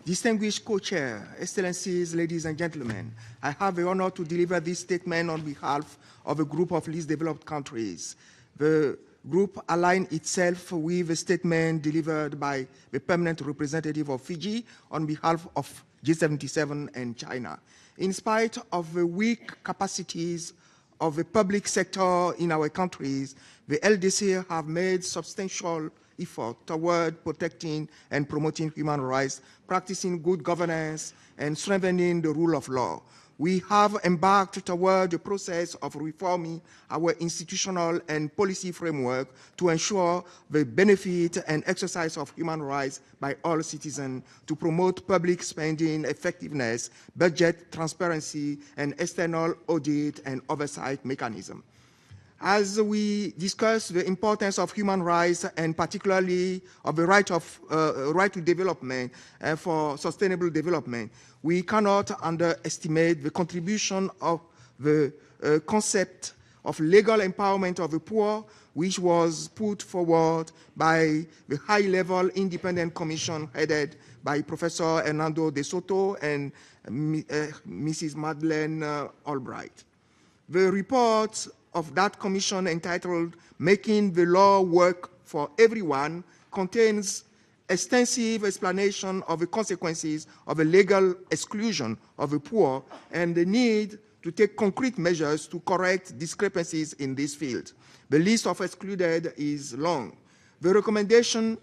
Distinguished co-chair, excellencies, ladies and gentlemen, I have the honor to deliver this statement on behalf of a group of least developed countries. The group aligns itself with a statement delivered by the permanent representative of Fiji on behalf of G77 and China. In spite of the weak capacities of the public sector in our countries, the LDC have made substantial effort toward protecting and promoting human rights, practicing good governance, and strengthening the rule of law. We have embarked toward the process of reforming our institutional and policy framework to ensure the benefit and exercise of human rights by all citizens, to promote public spending effectiveness, budget transparency, and external audit and oversight mechanism. As we discuss the importance of human rights and particularly of the right to development for sustainable development, we cannot underestimate the contribution of the concept of legal empowerment of the poor, which was put forward by the high-level independent commission headed by Professor Hernando de Soto and Mrs. Madeleine Albright. The report of that commission, entitled Making the Law Work for Everyone, contains extensive explanation of the consequences of a legal exclusion of the poor and the need to take concrete measures to correct discrepancies in this field. The list of excluded is long. The recommendations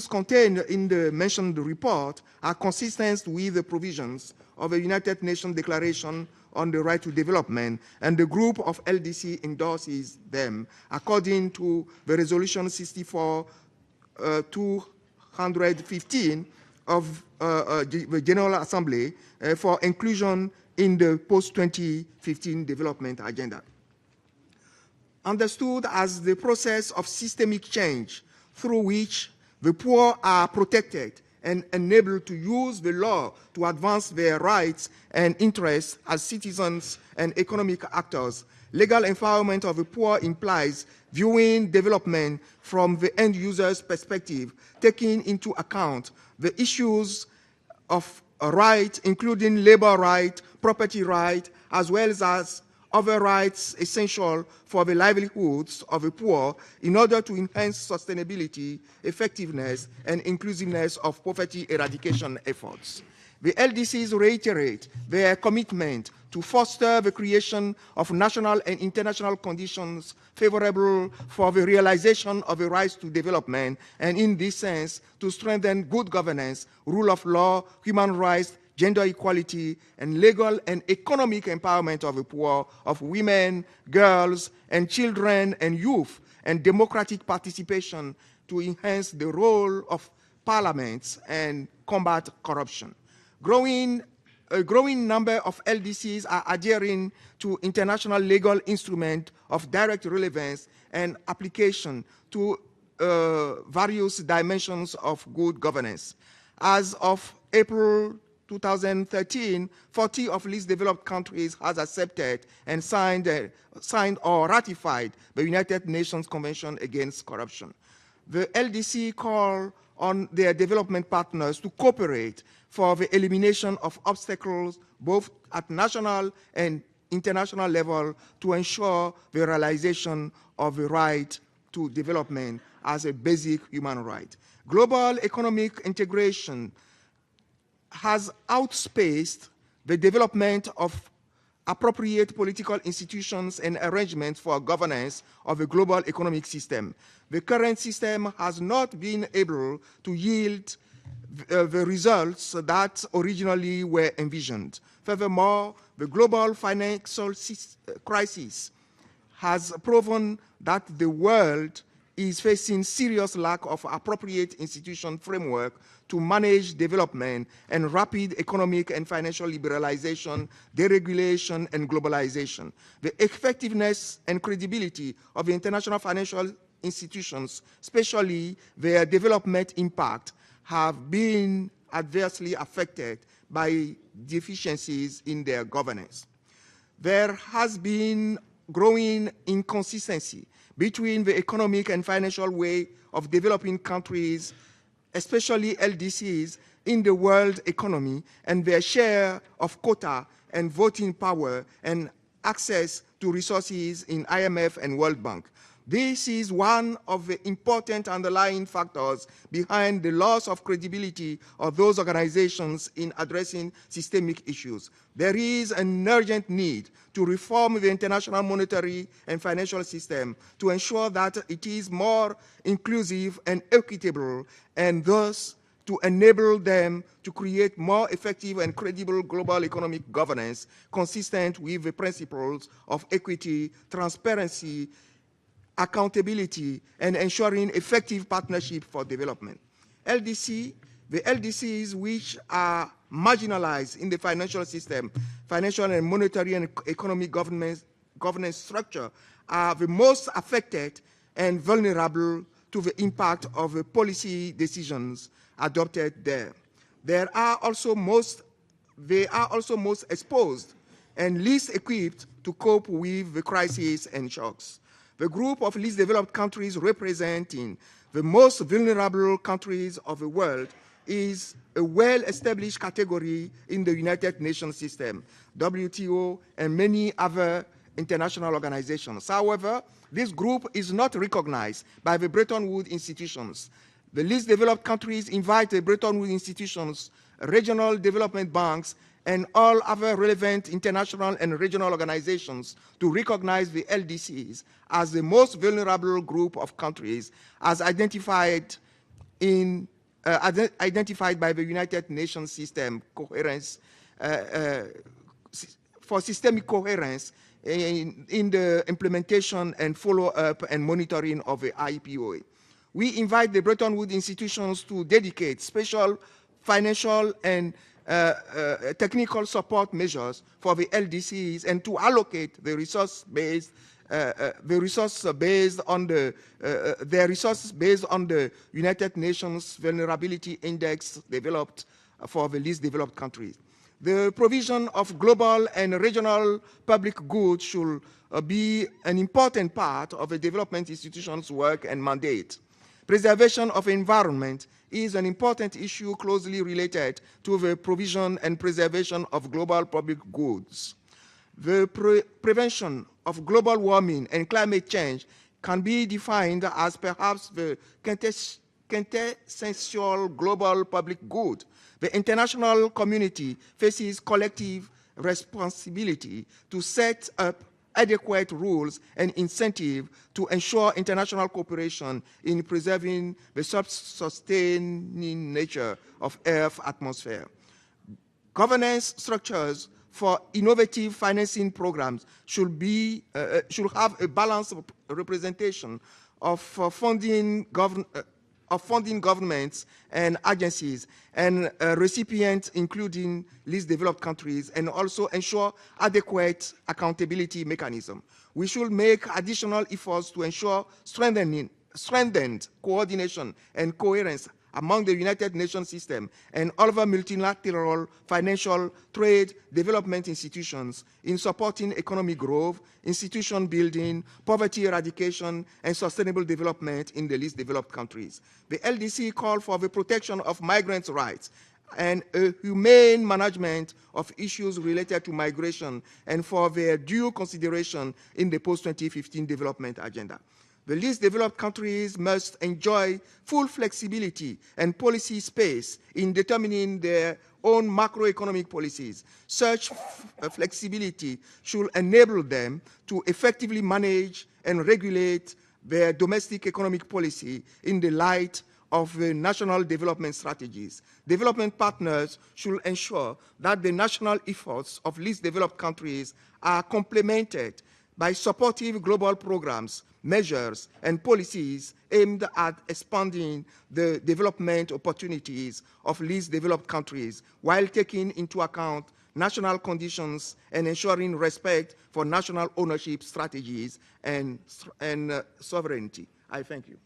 contained in the mentioned report are consistent with the provisions of the United Nations Declaration on the Right to Development, and the group of LDC endorses them according to the Resolution 64-215 of the General Assembly for inclusion in the post-2015 development agenda. Understood as the process of systemic change through which the poor are protected and enabled to use the law to advance their rights and interests as citizens and economic actors. Legal empowerment of the poor implies viewing development from the end user's perspective, taking into account the issues of rights, including labor right, property right, as well as other rights essential for the livelihoods of the poor in order to enhance sustainability, effectiveness, and inclusiveness of poverty eradication efforts. The LDCs reiterate their commitment to foster the creation of national and international conditions favorable for the realization of the rights to development, and in this sense, to strengthen good governance, rule of law, human rights, gender equality, and legal and economic empowerment of the poor, of women, girls, and children and youth, and democratic participation to enhance the role of parliaments and combat corruption. A growing number of LDCs are adhering to international legal instruments of direct relevance and application to various dimensions of good governance. As of April 2013, 40 of least developed countries has accepted and signed or ratified the United Nations Convention Against Corruption. The LDC call on their development partners to cooperate for the elimination of obstacles both at national and international level to ensure the realization of the right to development as a basic human right. Global economic integration has outspaced the development of appropriate political institutions and arrangements for governance of the global economic system. The current system has not been able to yield the results that originally were envisioned. Furthermore, the global financial crisis has proven that the world is facing serious lack of appropriate institution framework to manage development and rapid economic and financial liberalization, deregulation, and globalization. The effectiveness and credibility of the international financial institutions, especially their development impact, have been adversely affected by deficiencies in their governance. There has been growing inconsistency between the economic and financial way of developing countries especially LDCs, in the world economy and their share of quota and voting power and access to resources in IMF and World Bank. This is one of the important underlying factors behind the loss of credibility of those organizations in addressing systemic issues. There is an urgent need to reform the international monetary and financial system to ensure that it is more inclusive and equitable, and thus to enable them to create more effective and credible global economic governance consistent with the principles of equity, transparency, accountability, and ensuring effective partnership for development. The LDCs which are marginalized in the financial system, financial and monetary and economic governance structure, are the most affected and vulnerable to the impact of the policy decisions adopted there. They are also most exposed and least equipped to cope with the crises and shocks. The group of least developed countries representing the most vulnerable countries of the world is a well-established category in the United Nations system, WTO, and many other international organizations. However, this group is not recognized by the Bretton Woods institutions. The least developed countries invite the Bretton Woods institutions, regional development banks, and all other relevant international and regional organizations to recognize the LDCs as the most vulnerable group of countries as identified by the United Nations system coherence, for systemic coherence in the implementation and follow-up and monitoring of the IPOA. We invite the Bretton Woods institutions to dedicate special financial and technical support measures for the LDCs and to allocate the resources based on the United Nations Vulnerability Index developed for the least developed countries. The provision of global and regional public goods should be an important part of the development institution's work and mandate. Preservation of environment is an important issue closely related to the provision and preservation of global public goods. The prevention of global warming and climate change can be defined as perhaps the quintessential global public good. The international community faces collective responsibility to set up adequate rules and incentives to ensure international cooperation in preserving the self-sustaining nature of Earth's atmosphere. Governance structures for innovative financing programs should have a balanced representation of funding governments and agencies and recipients, including least developed countries, and also ensure adequate accountability mechanism. We should make additional efforts to ensure strengthened coordination and coherence among the United Nations system and other multilateral financial, trade, development institutions in supporting economic growth, institution building, poverty eradication, and sustainable development in the least developed countries. The LDC called for the protection of migrants' rights and a humane management of issues related to migration and for their due consideration in the post-2015 development agenda. The least developed countries must enjoy full flexibility and policy space in determining their own macroeconomic policies. Such flexibility should enable them to effectively manage and regulate their domestic economic policy in the light of the national development strategies. Development partners should ensure that the national efforts of least developed countries are complemented by supportive global programs, measures, and policies aimed at expanding the development opportunities of least developed countries while taking into account national conditions and ensuring respect for national ownership strategies and sovereignty. I thank you.